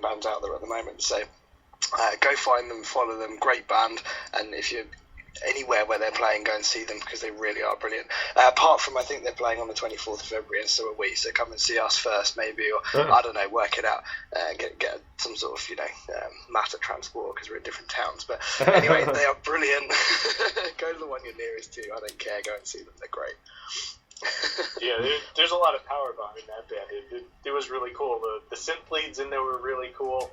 bands out there at the moment. So go find them, follow them. Great band, and if you're anywhere where they're playing, go and see them because they really are brilliant. Apart from, I think they're playing on the 24th of February, and so are we. So come and see us first, maybe, or I don't know, work it out, get some sort of matter transport because we're in different towns. But anyway, they are brilliant. Go to the one you're nearest to. I don't care. Go and see them. They're great. Yeah, there's a lot of power behind that band. It was really cool. The synth leads in there were really cool.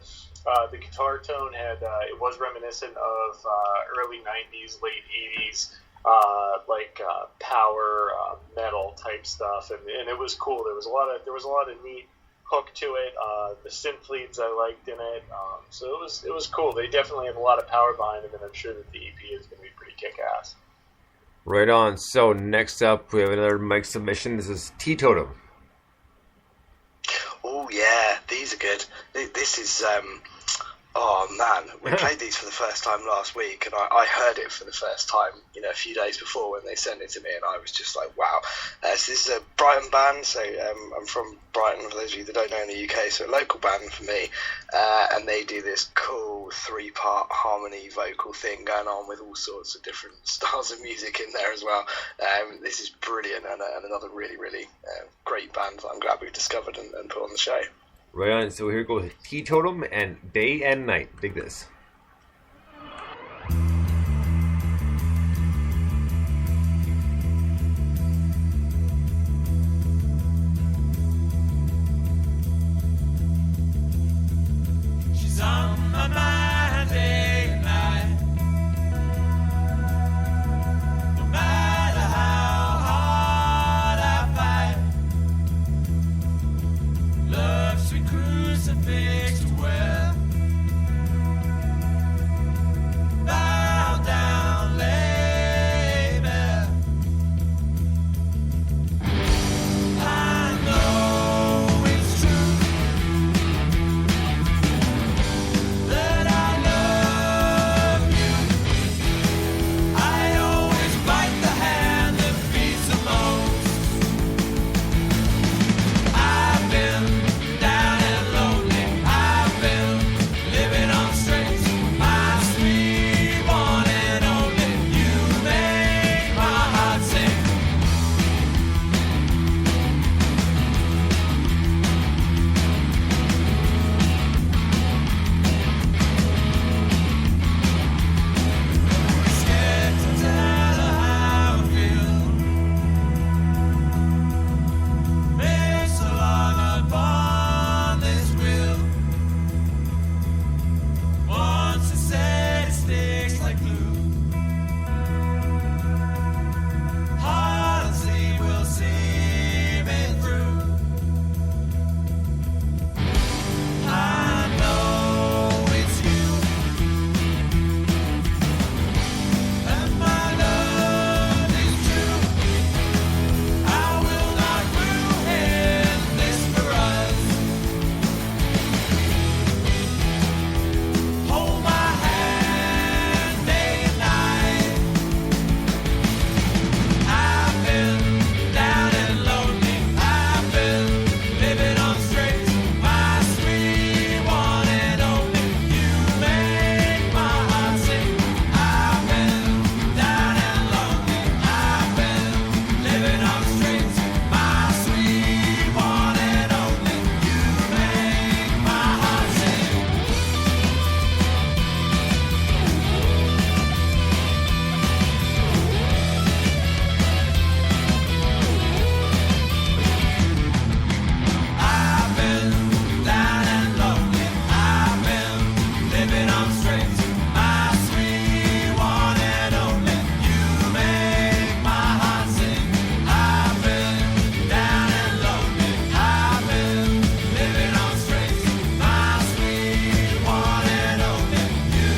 The guitar tone it was reminiscent of early 90s, late 80s, power metal type stuff, and it was cool. There was a lot of neat hook to it. The synth leads I liked in it, so it was cool. They definitely have a lot of power behind them, and I'm sure that the EP is going to be pretty kick-ass. Right on. So next up, we have another Mike submission. This is Teetotum. Oh yeah, these are good. This is oh man, we played these for the first time last week, and I heard it for the first time, a few days before when they sent it to me, and I was just like, wow. So this is a Brighton band, so I'm from Brighton, for those of you that don't know, in the UK, so a local band for me, and they do this cool 3-part harmony vocal thing going on with all sorts of different styles of music in there as well. This is brilliant, and another really, really great band that I'm glad we've discovered and put on the show. Right on, so here goes Teetotum and Day and Night. Dig this. She's on my mind day and night. No matter how hard I fight, love's sweet crucifix to wear. Bow down, lay bare. I know it's true that I love you. I always bite the hand that feeds the most. I've been down and lonely. I've been living on strings. My sweet one and only. You make my heart sing. Scared to tell her how I feel. Been so long upon this wheel. Once it said it sticks like glue. Heart and sleep will see me through. I know it's you, and my love is true. I will not ruin this for us. Hold my hand day and night. I've been down and lonely. I've been living on strings. My sweet one and only. You make my heart sing. I've been down and lonely. I've been living on strings. My sweet one and only. You make my heart sing. I've been down and lonely. I've been living on strings. My sweet one and only. You make my heart sing. I've been down and lonely. I've been living on strings. My sweet one and only. You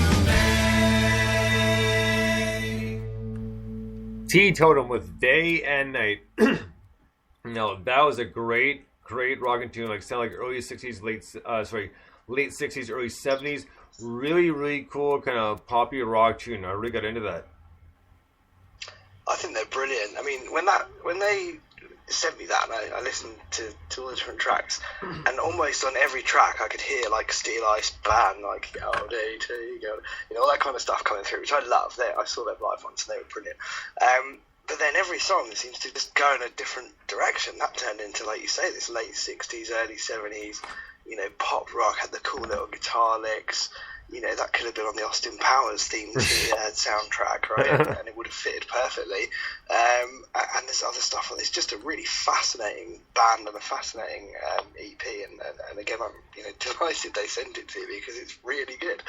make. Teetotum with Day and Night. No, that was a great rockin' tune. Like, sound like early 60s, late 60s, early 70s. Really, really cool kind of poppy rock tune. I really got into that. I think they're brilliant. I mean, when they sent me that, and I listened to all the different tracks, and almost on every track I could hear like Steel Ice Band, like "Oh Day to Go," all that kind of stuff coming through, which I love. I saw them live once, and they were brilliant. But then every song seems to just go in a different direction. That turned into, like you say, this late 60s, early 70s, pop rock, had the cool little guitar licks. That could have been on the Austin Powers theme soundtrack, right? and it would have fitted perfectly. And there's other stuff. It's just a really fascinating band and a fascinating EP. And again, I'm delighted they sent it to me because it's really good.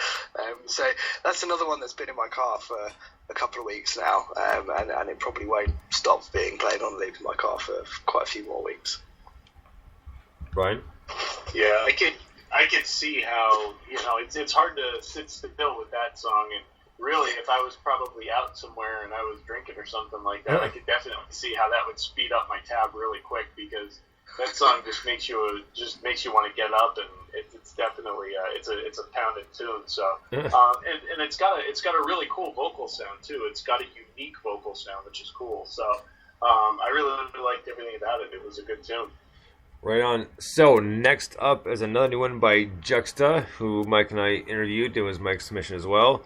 So that's another one that's been in my car for a couple of weeks now, and it probably won't stop being played on loop in my car for quite a few more weeks. Brian? Yeah, I could see how, it's hard to sit still with that song. And really, if I was probably out somewhere and I was drinking or something like that, I could definitely see how that would speed up my tab really quick, because that song just makes you want to get up, and it's definitely it's a pounded tune. So and it's got a really cool vocal sound too. It's got a unique vocal sound, which is cool. So I really liked everything about it. It was a good tune. Right on. So next up is another new one by Juxta, who Mike and I interviewed. It was Mike's submission as well.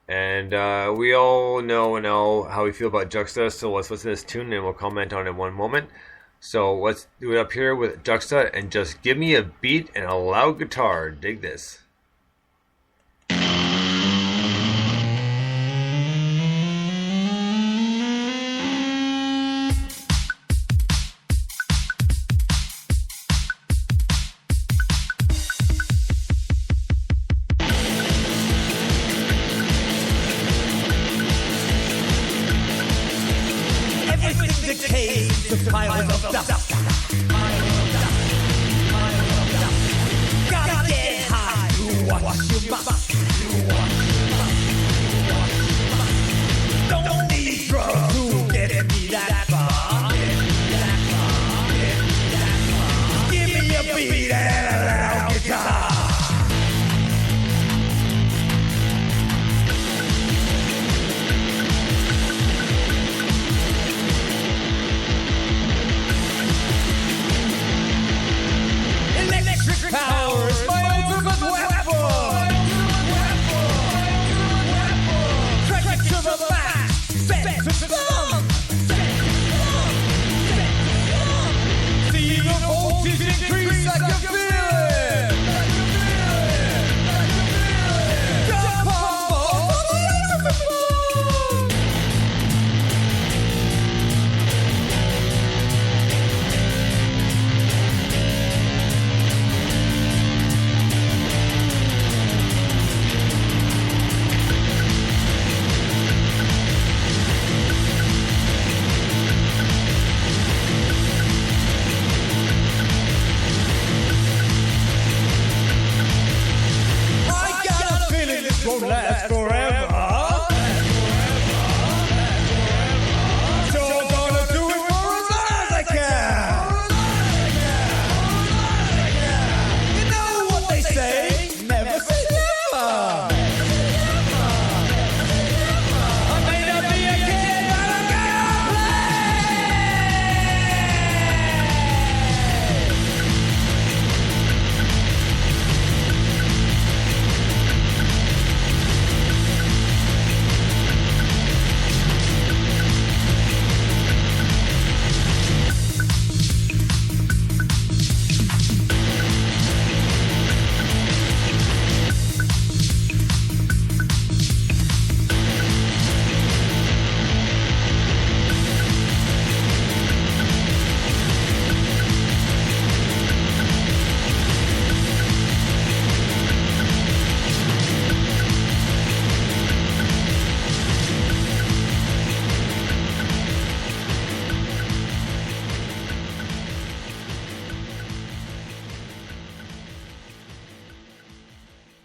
And we all know how we feel about Juxta, so let's listen to this tune and we'll comment on it in one moment. So let's do it up here with Juxta, and just give me a beat and a loud guitar. Dig this.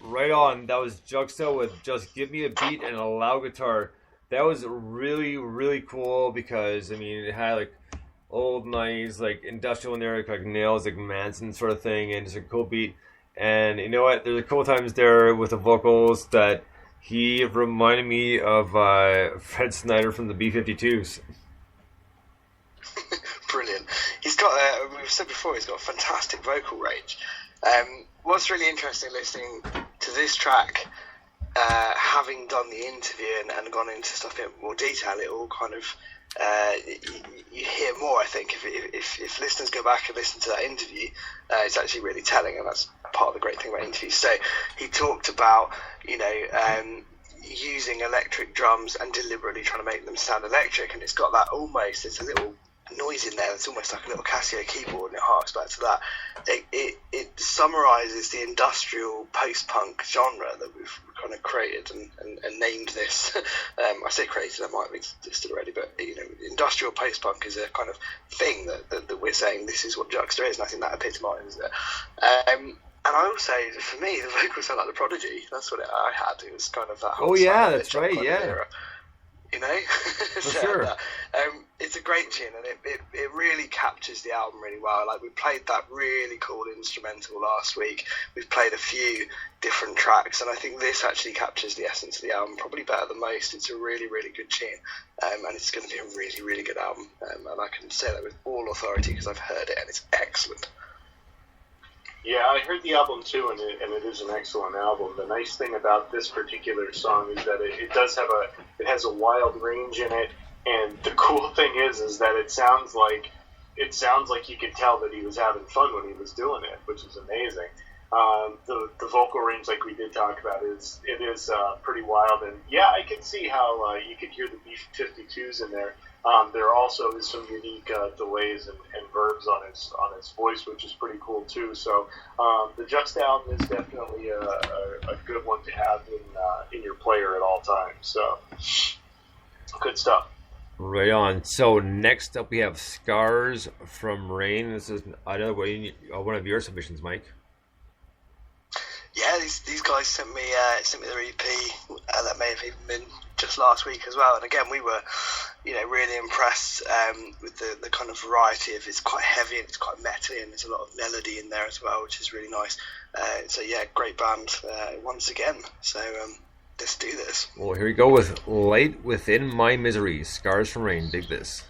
Right on. That was Juxta with Just Give Me a Beat and a Loud Guitar. That was really, really cool because, it had like old 90s, like industrial in there, like nails, like Manson sort of thing, and just a cool beat. And you know what? There's a couple times there with the vocals that he reminded me of Fred Snyder from the B-52s. Brilliant. got, we've said before, he's got a fantastic vocal range. What's really interesting listening to this track, having done the interview and gone into stuff in more detail, it all kind of, you hear more, I think. If listeners go back and listen to that interview, it's actually really telling, and that's part of the great thing about interviews. So he talked about, using electric drums and deliberately trying to make them sound electric, and it's got that almost, there's a little noise in there that's almost like a little Casio keyboard, and it harks back to that. It summarises the industrial post-punk genre that we've kind of created and named this. I say created, I might have existed already, but industrial post-punk is a kind of thing that we're saying this is what Juxta is, and I think that epitomises it. And I also, for me, the vocals sound like the Prodigy. That's what I had. It was kind of that whole that's right, yeah. era, For so sure. It's a great tune, and it really captures the album really well. Like, we played that really cool instrumental last week. We've played a few different tracks, and I think this actually captures the essence of the album probably better than most. It's a really, really good tune, and it's going to be a really, really good album. And I can say that with all authority because I've heard it, and it's excellent. Yeah, I heard the album too, and it is an excellent album. The nice thing about this particular song is that it has a wild range in it, and the cool thing is that it sounds like you could tell that he was having fun when he was doing it, which is amazing. The vocal range, like we did talk about, is pretty wild, and yeah, I can see how you could hear the B-52s in there. There also is some unique delays and verbs on his voice, which is pretty cool too. So the Juxta album is definitely a good one to have in your player at all times. So good stuff. Right on. So next up we have Scars from Rain. This is another one of your submissions, Mike. Yeah, these guys sent me their EP. That may have even been just last week as well. And again, we were, really impressed with the kind of variety of. It's quite heavy and it's quite metal-y, and there's a lot of melody in there as well, which is really nice. So yeah, great band once again. So let's do this. Well, here we go with Light Within My Misery. Scars from Rain. Dig this.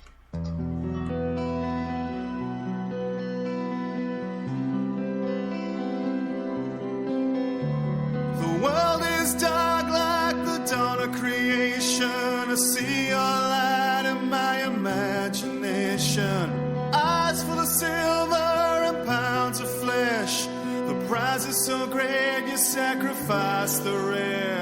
I see your light in my imagination. Eyes full of silver and pounds of flesh. The prize is so great, you sacrifice the rest.